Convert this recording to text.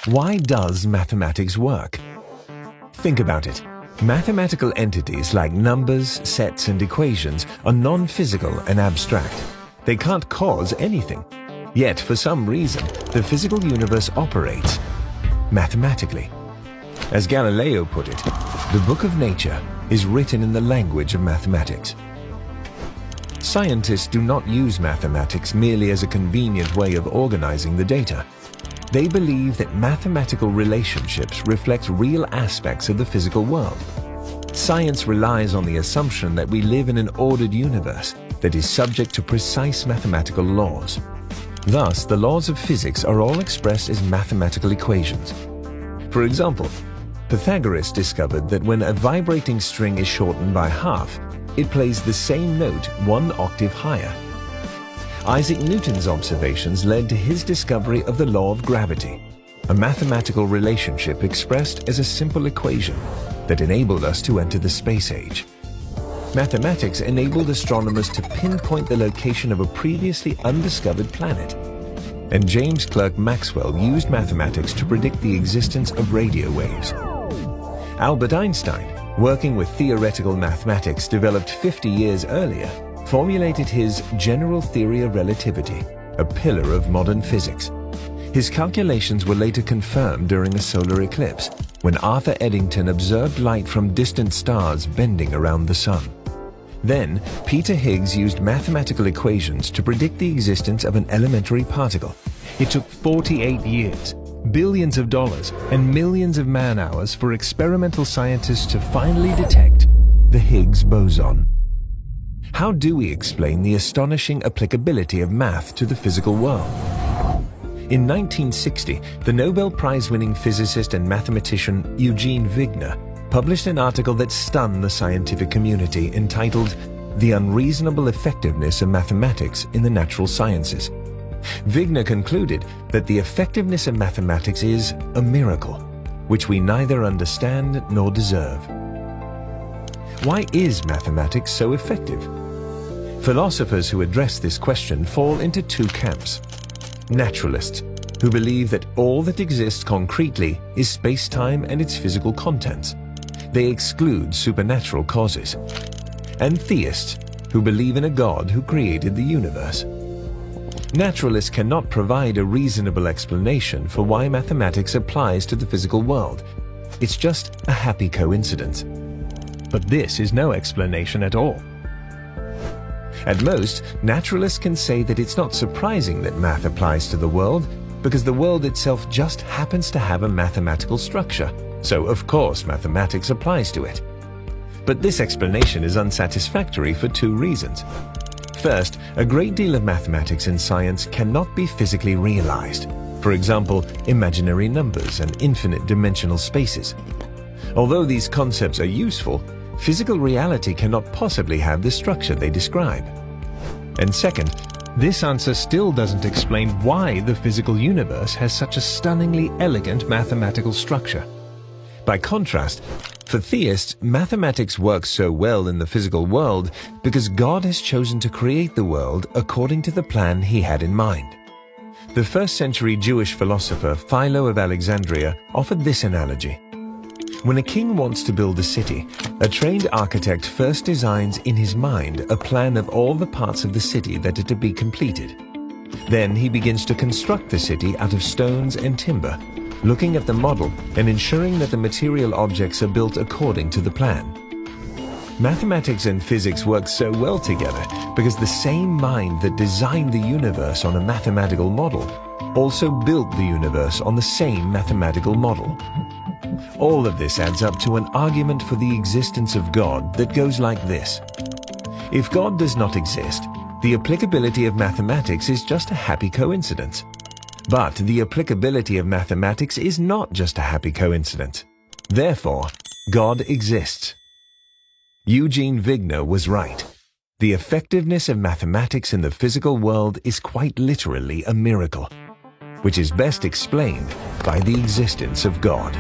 Why does mathematics work? Think about it. Mathematical entities like numbers, sets, and equations are non-physical and abstract. They can't cause anything. Yet, for some reason, the physical universe operates mathematically. As Galileo put it, the book of nature is written in the language of mathematics. Scientists do not use mathematics merely as a convenient way of organizing the data. They believe that mathematical relationships reflect real aspects of the physical world. Science relies on the assumption that we live in an ordered universe that is subject to precise mathematical laws. Thus, the laws of physics are all expressed as mathematical equations. For example, Pythagoras discovered that when a vibrating string is shortened by half, it plays the same note one octave higher. Isaac Newton's observations led to his discovery of the law of gravity, a mathematical relationship expressed as a simple equation that enabled us to enter the space age. Mathematics enabled astronomers to pinpoint the location of a previously undiscovered planet. And James Clerk Maxwell used mathematics to predict the existence of radio waves. Albert Einstein, working with theoretical mathematics developed 50 years earlier, formulated his general theory of relativity, a pillar of modern physics. His calculations were later confirmed during a solar eclipse, when Arthur Eddington observed light from distant stars bending around the sun. Then, Peter Higgs used mathematical equations to predict the existence of an elementary particle. It took 48 years, billions of dollars, and millions of man-hours for experimental scientists to finally detect the Higgs boson. How do we explain the astonishing applicability of math to the physical world? In 1960, the Nobel Prize-winning physicist and mathematician Eugene Wigner published an article that stunned the scientific community entitled "The Unreasonable Effectiveness of Mathematics in the Natural Sciences." Wigner concluded that the effectiveness of mathematics is a miracle, which we neither understand nor deserve. Why is mathematics so effective? Philosophers who address this question fall into two camps. Naturalists, who believe that all that exists concretely is space-time and its physical contents. They exclude supernatural causes. And theists, who believe in a God who created the universe. Naturalists cannot provide a reasonable explanation for why mathematics applies to the physical world. It's just a happy coincidence. But this is no explanation at all. At most, naturalists can say that it's not surprising that math applies to the world, because the world itself just happens to have a mathematical structure, so of course mathematics applies to it. But this explanation is unsatisfactory for two reasons. First, a great deal of mathematics and science cannot be physically realized. For example, imaginary numbers and infinite dimensional spaces. Although these concepts are useful, physical reality cannot possibly have the structure they describe. And second, this answer still doesn't explain why the physical universe has such a stunningly elegant mathematical structure. By contrast, for theists, mathematics works so well in the physical world because God has chosen to create the world according to the plan he had in mind. The first-century Jewish philosopher Philo of Alexandria offered this analogy. When a king wants to build a city, a trained architect first designs in his mind a plan of all the parts of the city that are to be completed. Then he begins to construct the city out of stones and timber, looking at the model and ensuring that the material objects are built according to the plan. Mathematics and physics work so well together because the same mind that designed the universe on a mathematical model also built the universe on the same mathematical model. All of this adds up to an argument for the existence of God that goes like this. If God does not exist, the applicability of mathematics is just a happy coincidence. But the applicability of mathematics is not just a happy coincidence. Therefore, God exists. Eugene Wigner was right. The effectiveness of mathematics in the physical world is quite literally a miracle, which is best explained by the existence of God.